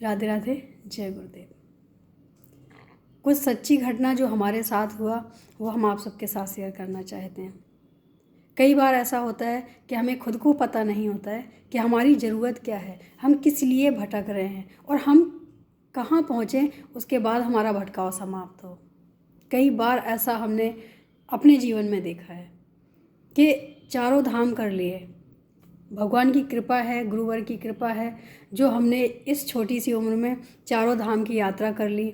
राधे राधे, जय गुरुदेव। कुछ सच्ची घटना जो हमारे साथ हुआ वो हम आप सबके साथ शेयर करना चाहते हैं। कई बार ऐसा होता है कि हमें खुद को पता नहीं होता है कि हमारी ज़रूरत क्या है, हम किस लिए भटक रहे हैं और हम कहाँ पहुँचें उसके बाद हमारा भटकाव समाप्त हो। कई बार ऐसा हमने अपने जीवन में देखा है कि चारों धाम कर लिए, भगवान की कृपा है, गुरुवर की कृपा है, जो हमने इस छोटी सी उम्र में चारों धाम की यात्रा कर ली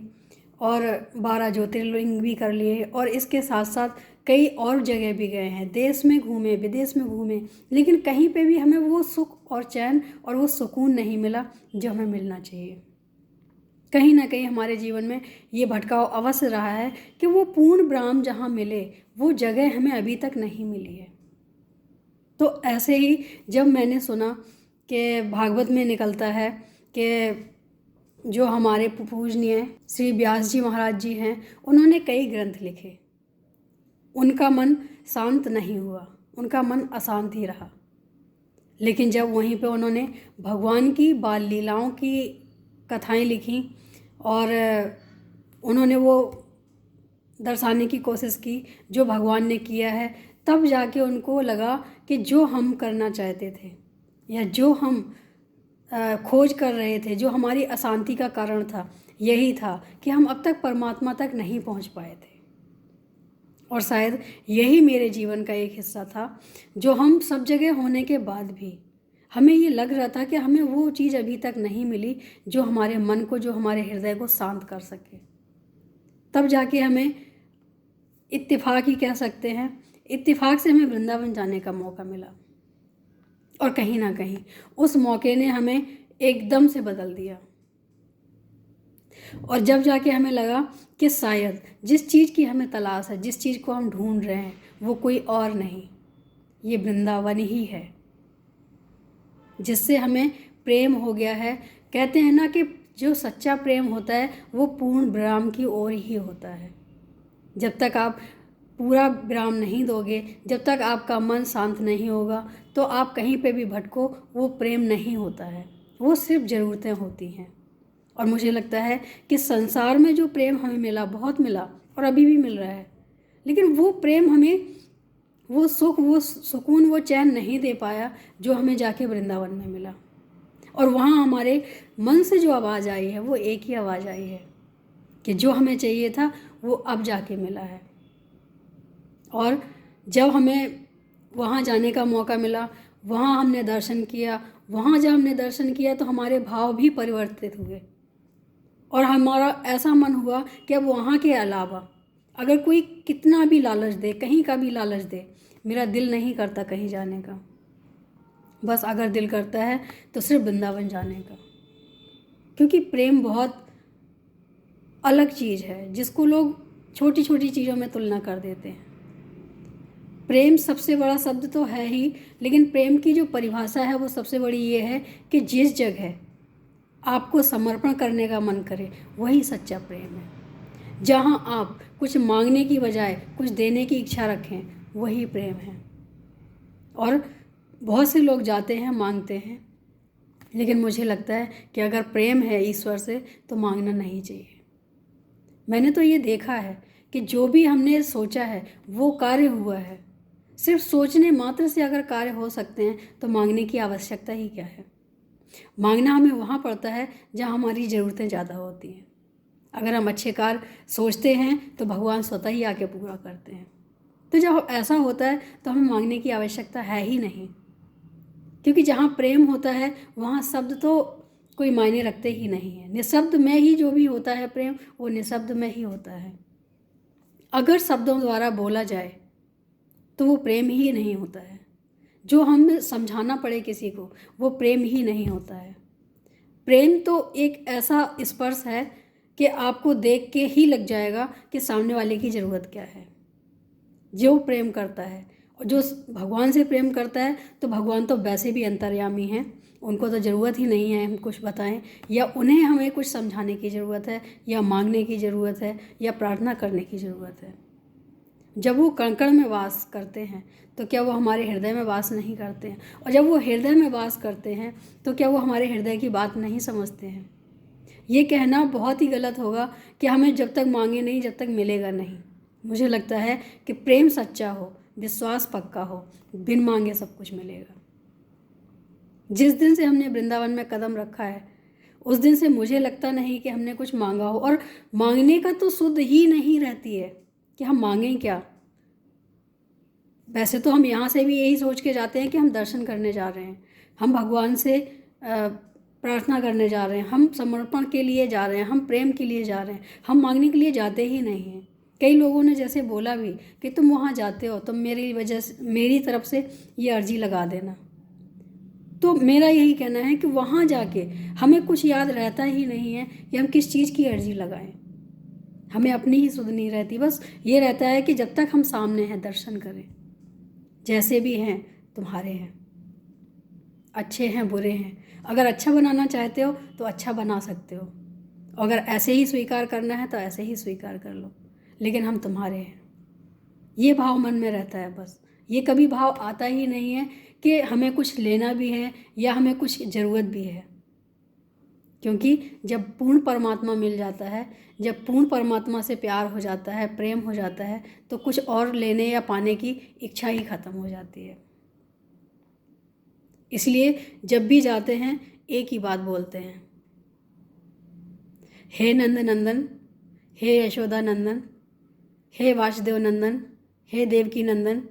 और 12 ज्योतिर्लिंग भी कर लिए और इसके साथ साथ कई और जगह भी गए हैं, देश में घूमे, विदेश में घूमे, लेकिन कहीं पे भी हमें वो सुख और चैन और वो सुकून नहीं मिला जो हमें मिलना चाहिए। कहीं ना कहीं हमारे जीवन में ये भटकाव अवश्य रहा है कि वो पूर्ण ब्रह्म जहाँ मिले वो जगह हमें अभी तक नहीं मिली है। तो ऐसे ही जब मैंने सुना कि भागवत में निकलता है कि जो हमारे पूजनीय श्री व्यास जी महाराज जी हैं, उन्होंने कई ग्रंथ लिखे, उनका मन शांत नहीं हुआ, उनका मन अशांत ही रहा। लेकिन जब वहीं पे उन्होंने भगवान की बाल लीलाओं की कथाएं लिखी और उन्होंने वो दर्शाने की कोशिश की जो भगवान ने किया है, तब जाके उनको लगा कि जो हम करना चाहते थे या जो हम खोज कर रहे थे, जो हमारी अशांति का कारण था, यही था कि हम अब तक परमात्मा तक नहीं पहुंच पाए थे। और शायद यही मेरे जीवन का एक हिस्सा था, जो हम सब जगह होने के बाद भी हमें ये लग रहा था कि हमें वो चीज़ अभी तक नहीं मिली जो हमारे मन को, जो हमारे हृदय को शांत कर सके। तब जाके हमें इत्तेफाक ही कह सकते हैं, इत्तेफाक से हमें वृंदावन जाने का मौका मिला और कहीं ना कहीं उस मौके ने हमें एकदम से बदल दिया। और जब जाके हमें लगा कि शायद जिस चीज़ की हमें तलाश है, जिस चीज़ को हम ढूंढ रहे हैं, वो कोई और नहीं, ये वृंदावन ही है, जिससे हमें प्रेम हो गया है। कहते हैं ना कि जो सच्चा प्रेम होता है वो पूर्ण विराम की ओर ही होता है। जब तक आप पूरा विराम नहीं दोगे, जब तक आपका मन शांत नहीं होगा, तो आप कहीं पे भी भटको, वो प्रेम नहीं होता है, वो सिर्फ ज़रूरतें होती हैं। और मुझे लगता है कि संसार में जो प्रेम हमें मिला, बहुत मिला और अभी भी मिल रहा है, लेकिन वो प्रेम हमें वो सुख, वो सुकून, वो चैन नहीं दे पाया जो हमें जाके वृंदावन में मिला। और वहाँ हमारे मन से जो आवाज़ आई है वो एक ही आवाज़ आई है कि जो हमें चाहिए था वो अब जाके मिला है। और जब हमें वहाँ जाने का मौका मिला, वहाँ हमने दर्शन किया, वहाँ जब हमने दर्शन किया तो हमारे भाव भी परिवर्तित हुए और हमारा ऐसा मन हुआ कि अब वहाँ के अलावा अगर कोई कितना भी लालच दे, कहीं का भी लालच दे, मेरा दिल नहीं करता कहीं जाने का। बस अगर दिल करता है तो सिर्फ वृंदावन जाने का, क्योंकि प्रेम बहुत अलग चीज़ है जिसको लोग छोटी छोटी चीज़ों में तुलना कर देते हैं। प्रेम सबसे बड़ा शब्द तो है ही, लेकिन प्रेम की जो परिभाषा है वो सबसे बड़ी ये है कि जिस जगह आपको समर्पण करने का मन करे वही सच्चा प्रेम है। जहाँ आप कुछ मांगने की बजाय कुछ देने की इच्छा रखें वही प्रेम है। और बहुत से लोग जाते हैं, मांगते हैं, लेकिन मुझे लगता है कि अगर प्रेम है ईश्वर से तो मांगना नहीं चाहिए। मैंने तो ये देखा है कि जो भी हमने सोचा है वो कार्य हुआ है। सिर्फ सोचने मात्र से अगर कार्य हो सकते हैं तो मांगने की आवश्यकता ही क्या है। मांगना हमें वहाँ पड़ता है जहाँ हमारी ज़रूरतें ज़्यादा होती हैं। अगर हम अच्छे कार्य सोचते हैं तो भगवान स्वतः ही आके पूरा करते हैं। तो जब ऐसा होता है तो हमें मांगने की आवश्यकता है ही नहीं, क्योंकि जहाँ प्रेम होता है वहाँ शब्द तो कोई मायने रखते ही नहीं है। निशब्द में ही जो भी होता है प्रेम, वो निशब्द में ही होता है। अगर शब्दों द्वारा बोला जाए तो वो प्रेम ही नहीं होता है। जो हमें समझाना पड़े किसी को वो प्रेम ही नहीं होता है। प्रेम तो एक ऐसा स्पर्श है कि आपको देख के ही लग जाएगा कि सामने वाले की ज़रूरत क्या है। जो प्रेम करता है और जो भगवान से प्रेम करता है तो भगवान तो वैसे भी अंतर्यामी हैं, उनको तो ज़रूरत ही नहीं है हम कुछ बताएं या उन्हें हमें कुछ समझाने की ज़रूरत है या मांगने की ज़रूरत है या प्रार्थना करने की ज़रूरत है। जब वो कण कण में वास करते हैं तो क्या वो हमारे हृदय में वास नहीं करते हैं? और जब वो हृदय में वास करते हैं तो क्या वो हमारे हृदय की बात नहीं समझते हैं? ये कहना बहुत ही गलत होगा कि हमें जब तक मांगे नहीं जब तक मिलेगा नहीं। मुझे लगता है कि प्रेम सच्चा हो, विश्वास पक्का हो, बिन मांगे सब कुछ मिलेगा। जिस दिन से हमने वृंदावन में कदम रखा है उस दिन से मुझे लगता नहीं कि हमने कुछ मांगा हो, और मांगने का तो सुध ही नहीं रहती है कि हम मांगें क्या। वैसे तो हम यहाँ से भी यही सोच के जाते हैं कि हम दर्शन करने जा रहे हैं, हम भगवान से प्रार्थना करने जा रहे हैं, हम समर्पण के लिए जा रहे हैं, हम प्रेम के लिए जा रहे हैं, हम मांगने के लिए जाते ही नहीं हैं। कई लोगों ने जैसे बोला भी कि तुम वहाँ जाते हो तो मेरी वजह से, मेरी तरफ से ये अर्जी लगा देना। तो मेरा यही कहना है कि वहाँ जाके हमें कुछ याद रहता ही नहीं है कि हम किस चीज़ की अर्जी लगाएं। हमें अपनी ही सुध नहीं रहती, बस ये रहता है कि जब तक हम सामने हैं दर्शन करें, जैसे भी हैं तुम्हारे हैं, अच्छे हैं बुरे हैं। अगर अच्छा बनाना चाहते हो तो अच्छा बना सकते हो, अगर ऐसे ही स्वीकार करना है तो ऐसे ही स्वीकार कर लो, लेकिन हम तुम्हारे हैं। ये भाव मन में रहता है बस। ये कभी भाव आता ही नहीं है कि हमें कुछ लेना भी है या हमें कुछ ज़रूरत भी है, क्योंकि जब पूर्ण परमात्मा मिल जाता है, जब पूर्ण परमात्मा से प्यार हो जाता है, प्रेम हो जाता है, तो कुछ और लेने या पाने की इच्छा ही ख़त्म हो जाती है। इसलिए जब भी जाते हैं एक ही बात बोलते हैं, हे नंद नंदन, हे यशोदा नंदन, हे वासुदेव नंदन, हे देवकी नंदन,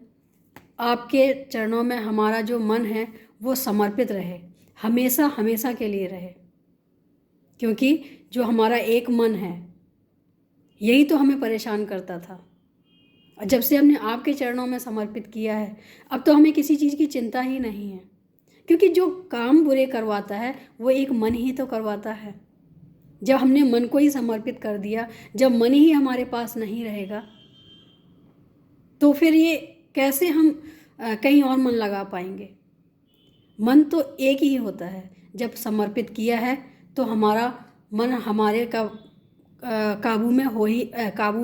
आपके चरणों में हमारा जो मन है वो समर्पित रहे, हमेशा हमेशा के लिए रहे। क्योंकि जो हमारा एक मन है यही तो हमें परेशान करता था, और जब से हमने आपके चरणों में समर्पित किया है अब तो हमें किसी चीज़ की चिंता ही नहीं है। क्योंकि जो काम बुरे करवाता है वो एक मन ही तो करवाता है। जब हमने मन को ही समर्पित कर दिया, जब मन ही हमारे पास नहीं रहेगा तो फिर ये कैसे हम कहीं और मन लगा पाएंगे। मन तो एक ही होता है, जब समर्पित किया है तो हमारा मन हमारे काबू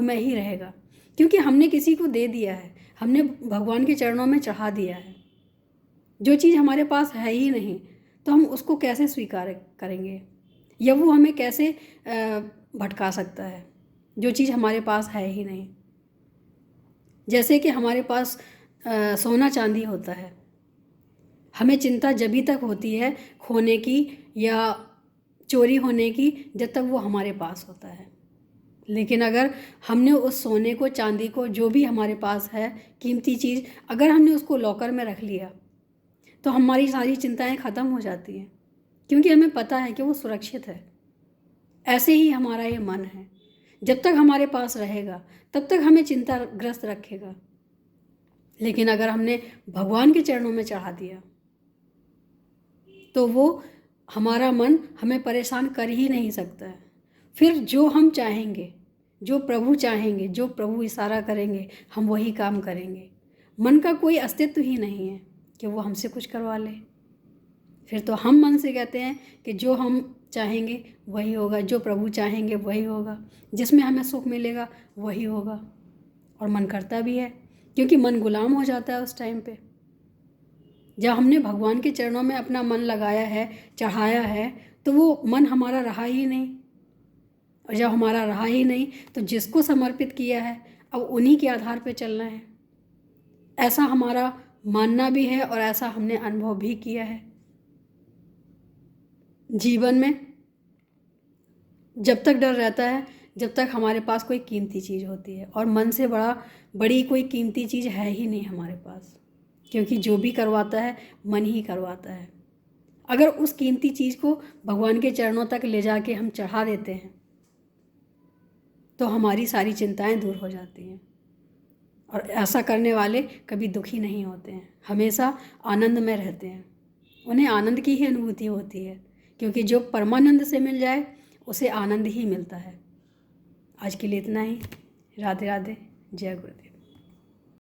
में ही रहेगा, क्योंकि हमने किसी को दे दिया है, हमने भगवान के चरणों में चढ़ा दिया है। जो चीज़ हमारे पास है ही नहीं तो हम उसको कैसे स्वीकार करेंगे, या वो हमें कैसे भटका सकता है जो चीज़ हमारे पास है ही नहीं। जैसे कि हमारे पास सोना चांदी होता है, हमें चिंता जभी तक होती है खोने की या चोरी होने की जब तक वो हमारे पास होता है। लेकिन अगर हमने उस सोने को, चांदी को, जो भी हमारे पास है कीमती चीज़, अगर हमने उसको लॉकर में रख लिया तो हमारी सारी चिंताएं ख़त्म हो जाती हैं, क्योंकि हमें पता है कि वो सुरक्षित है। ऐसे ही हमारा ये मन है, जब तक हमारे पास रहेगा तब तक हमें चिंताग्रस्त रखेगा। लेकिन अगर हमने भगवान के चरणों में चढ़ा दिया तो वो हमारा मन हमें परेशान कर ही नहीं सकता है। फिर जो हम चाहेंगे, जो प्रभु चाहेंगे, जो प्रभु इशारा करेंगे, हम वही काम करेंगे। मन का कोई अस्तित्व ही नहीं है कि वो हमसे कुछ करवा ले। फिर तो हम मन से कहते हैं कि जो हम चाहेंगे वही होगा, जो प्रभु चाहेंगे वही होगा, जिसमें हमें सुख मिलेगा वही होगा। और मन करता भी है, क्योंकि मन गुलाम हो जाता है उस टाइम पे। जब हमने भगवान के चरणों में अपना मन लगाया है, चढ़ाया है, तो वो मन हमारा रहा ही नहीं। और जब हमारा रहा ही नहीं तो जिसको समर्पित किया है अब उन्हीं के आधार पे चलना है। ऐसा हमारा मानना भी है और ऐसा हमने अनुभव भी किया है। जीवन में जब तक डर रहता है, जब तक हमारे पास कोई कीमती चीज़ होती है, और मन से बड़ी कोई कीमती चीज़ है ही नहीं हमारे पास, क्योंकि जो भी करवाता है मन ही करवाता है। अगर उस कीमती चीज़ को भगवान के चरणों तक ले जाके हम चढ़ा देते हैं तो हमारी सारी चिंताएं दूर हो जाती हैं। और ऐसा करने वाले कभी दुखी नहीं होते हैं, हमेशा आनंद में रहते हैं। उन्हें आनंद की ही अनुभूति होती है, क्योंकि जो परमानंद से मिल जाए उसे आनंद ही मिलता है। आज के लिए इतना ही। राधे राधे, जय गुरुदेव।